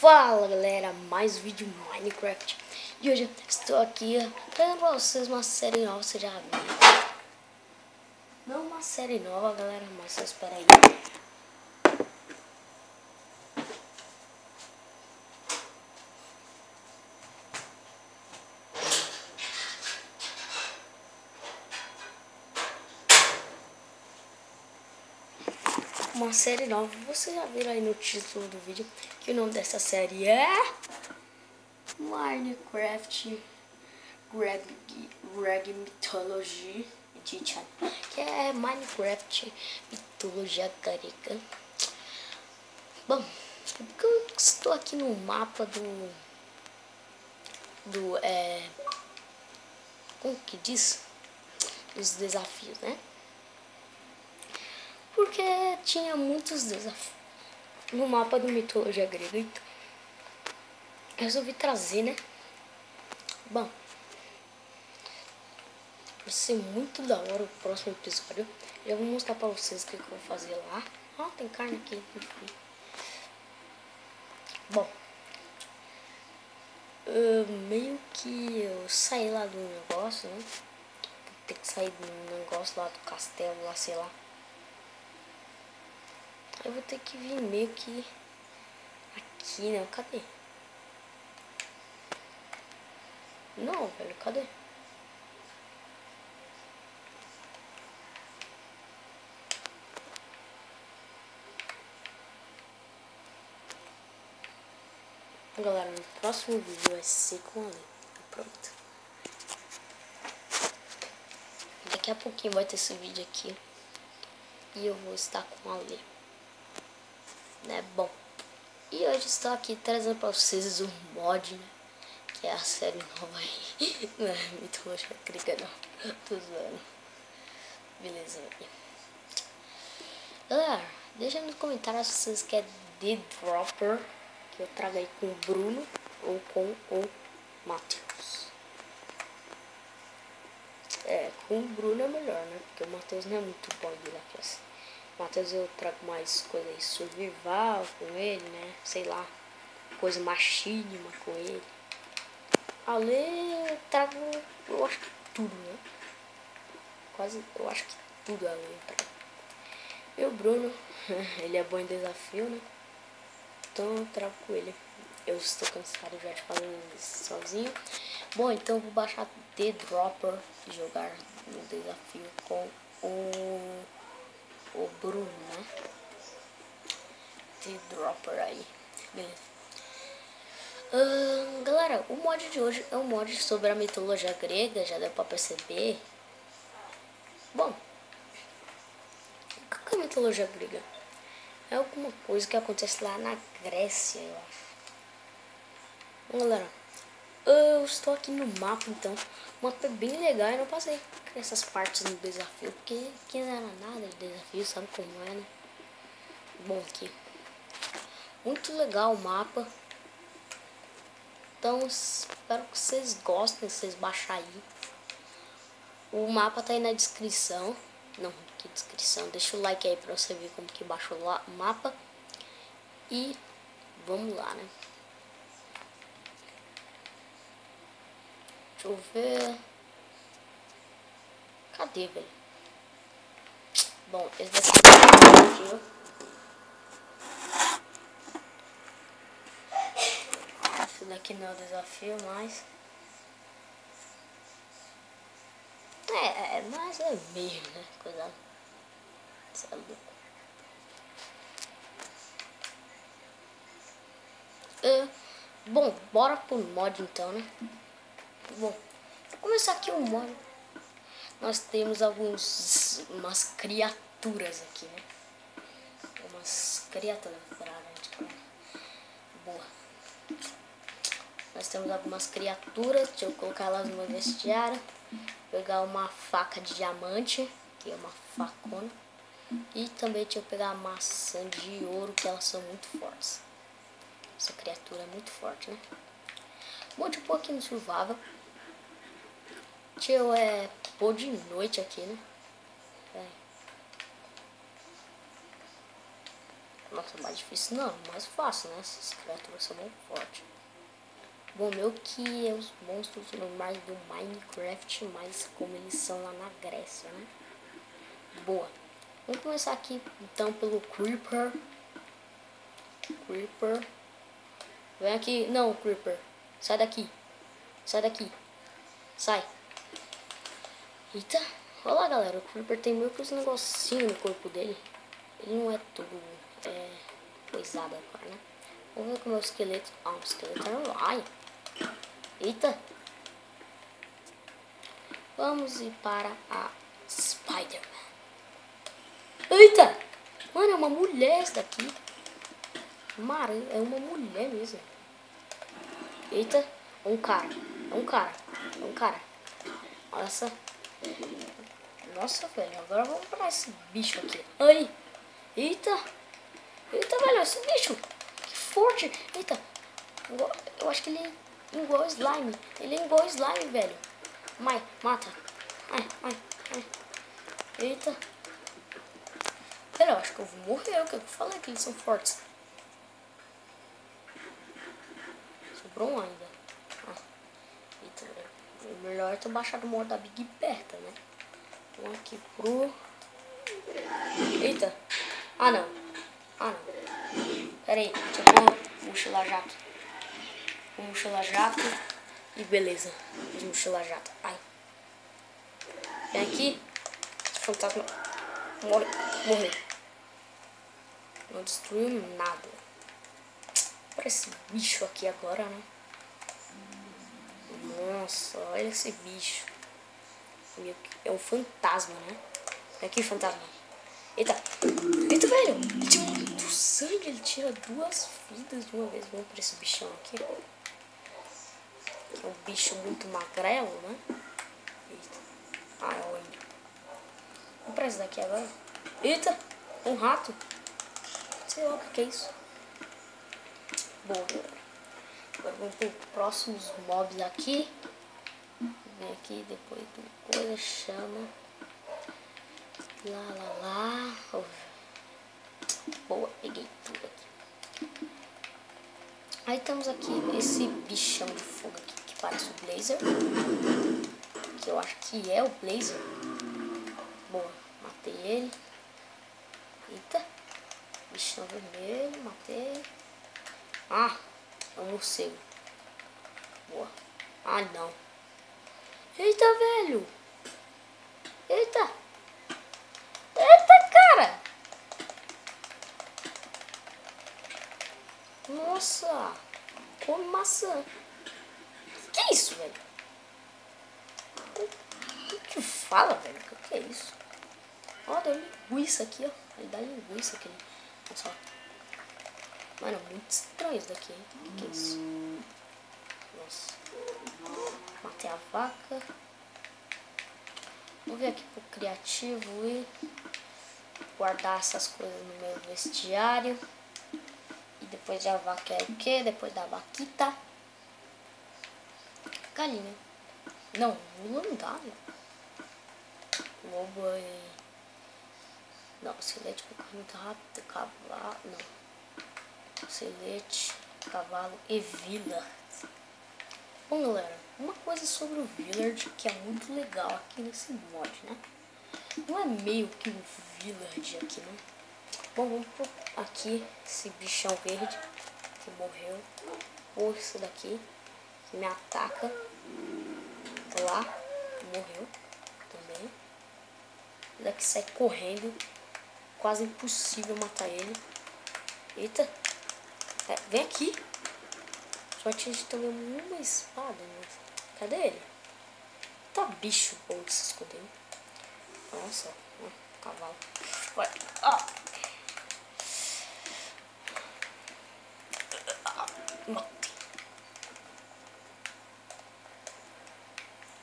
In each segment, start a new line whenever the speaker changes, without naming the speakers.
Fala galera, mais vídeo Minecraft. E hoje estou aqui trazendo pra vocês uma série nova, você já viu. Não uma série nova galera, mas espera aí. Uma série nova, vocês já viram aí no título do vídeo que o nome dessa série é Minecraft Greg Mythology Edition, que é Minecraft Mitologia Grega. Bom, porque eu estou aqui no mapa como que diz? Os desafios, né? Porque tinha muitos desafios no mapa do Mitologia Grega, então resolvi trazer, né? Bom, vai ser muito da hora o próximo episódio. Já vou mostrar pra vocês o que eu vou fazer lá. Ah, tem carne aqui, enfim. Bom, meio que eu saí lá do negócio, né? Tem que sair do negócio lá do castelo, lá, sei lá. Eu vou ter que vir meio que aqui, né? Cadê? Não, velho, cadê? Galera, no próximo vídeo vai ser com a Lê. Pronto. Daqui a pouquinho vai ter esse vídeo aqui. E eu vou estar com a Lê. Né? Bom. E hoje estou aqui trazendo pra vocês um mod, né? Que é a série nova aí. Não é Mitologia Grega não. Tô zoando. Beleza, velho. Galera, deixa nos comentários se vocês querem The Dropper, que eu trago aí com o Bruno ou com o Matheus. Com o Bruno é melhor, né? Porque o Matheus não é muito bom de desafios. O Matheus eu trago mais coisa aí survival com ele, né? Sei lá, coisa machínima com ele. Ale eu trago, eu acho que tudo, né? Eu acho que tudo Ale eu trago. E o Bruno, ele é bom em desafio, né? Então eu trago com ele. Eu estou cansado já de fazer isso sozinho. Bom, então eu vou baixar The Dropper e jogar no desafio com o Bruno, né? The Dropper aí. Beleza. Galera, o mod de hoje é um mod sobre a mitologia grega, já deu pra perceber. Bom, o que é a mitologia grega? É alguma coisa que acontece lá na Grécia, eu acho. Bom, galera, eu estou aqui no mapa, então. O mapa é bem legal e não passei nessas partes do desafio, porque aqui não era nada de desafio, sabe como é, né? Bom, aqui. Muito legal o mapa. Então, espero que vocês gostem, vocês baixarem aí. O mapa tá aí na descrição. Não, que descrição. Deixa o like aí pra você ver como que baixa o mapa. E vamos lá, né? Deixa eu ver. Cadê, velho? Bom, esse daqui é o esse daqui não é o desafio, mas... mas é meio, né? Coisa... Isso é louco. Bom, bora pro mod então, né? Bom, vou começar aqui o mod. Nós temos umas criaturas aqui, né? Umas criaturas, boa. Nós temos algumas criaturas, deixa eu colocar elas no meu vestiário. Pegar uma faca de diamante, que é uma facona. E também deixa eu pegar a maçã de ouro, que elas são muito fortes. Essa criatura é muito forte, né? Bom, de pôr aqui no survival. Deixa eu pôr de noite aqui, né? Nossa, mais difícil não, mais fácil, né? Essas criaturas são muito fortes. Bom, meu que é os monstros normais do Minecraft, mas como eles são lá na Grécia, né? Boa. Vamos começar aqui então pelo Creeper. Creeper. Vem aqui. Não, Creeper. Sai daqui. Sai daqui. Sai. Eita. Olha lá, galera. O Creeper tem meio que uns negocinhos no corpo dele. Ele não é tudo coisado agora, né? Vamos ver como é o esqueleto. Ah, o esqueleto é online. Eita. Vamos ir para a Spider-Man. Eita. Mano, é uma mulher essa daqui. Mara, é uma mulher mesmo. Eita. É um cara. É um cara. É um cara. Olha essa. Nossa, velho. Agora vamos para esse bicho aqui. Aí. Eita. Eita, velho. Esse bicho. Que forte. Eita. Eu acho que ele é igual slime. Ele é igual slime, velho. Mãe, mata. Ai. Eita. Velho, eu acho que eu vou morrer. O que eu falei que eles são fortes. Sobrou um ainda. Ah. Eita, velho. O melhor é ter baixado o modo da Big Berta, né? Vamos aqui pro... Eita. Ah, não. Pera aí. Deixa eu pôr mochila jato. Vou mochila jato. E beleza. Fiz mochila jato. Ai. Vem aqui. Esse fantasma morreu. Não destruiu nada. Para esse bicho aqui agora, né? Nossa, olha esse bicho. É um fantasma, né? Vem aqui, fantasma. Eita. Eita, velho. Ele tira muito sangue. Ele tira 2 vidas de uma vez. Vamos para esse bichão aqui. Que é um bicho muito magrelo, né? Eita. Ah, é o Ender. Vamos para esse daqui agora. Eita. Um rato. Sei lá o que é isso. Bom, galera. Agora vamos para os próximos mobs aqui. Vem aqui depois do coisa, chama. Lá. Oh. Boa, peguei tudo aqui. Aí temos aqui esse bichão de fogo aqui que parece o Blazer. Que eu acho que é o Blazer. Boa, matei ele. Eita. Bichão vermelho, matei. Ah, é um morcego. Boa. Ah, não. Eita, velho. Eita, cara. Nossa. Come maçã. Que é isso, velho? O que fala, velho? O que é isso? Ó, dá linguiça aqui, ó. Ele dá linguiça aqui. Olha só. Mano, muito estranho isso daqui, hein? O que é isso? Nossa. Matei a vaca. Vou ver aqui pro criativo e guardar essas coisas no meu vestiário. E depois da vaca é o quê? Depois da vaquita. Galinha. Não, mula não dá, né? Lobo é... Não, esqueleto com carne muito rápido. Cavalo, não. Esqueleto, cavalo e vila. Bom, galera, uma coisa sobre o Village que é muito legal aqui nesse mod, né? Não é meio que um Village aqui, né? Bom, vamos pro aqui esse bichão verde que morreu. Ou esse daqui que me ataca. Lá, morreu também. Esse daqui sai correndo. Quase impossível matar ele. Eita. Vem aqui. Só atinge também uma espada, mas... Cadê ele? Tá bicho bom de se esconder. Nossa, cavalo. Vai. Ah.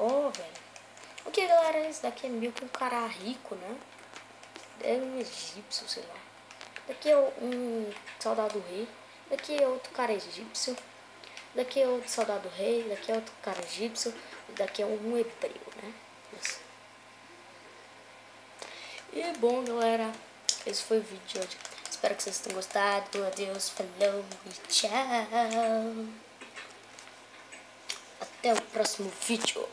Oh, velho. Ok, galera, esse daqui é meio que um cara rico, né? É um egípcio, sei lá. Daqui é um soldado rei. Daqui é outro cara egípcio. Daqui é outro soldado rei. Daqui é outro cara egípcio. E daqui é um hebreu, né? Isso. E bom, galera, esse foi o vídeo de hoje. Espero que vocês tenham gostado. Adeus, falou e tchau. Até o próximo vídeo.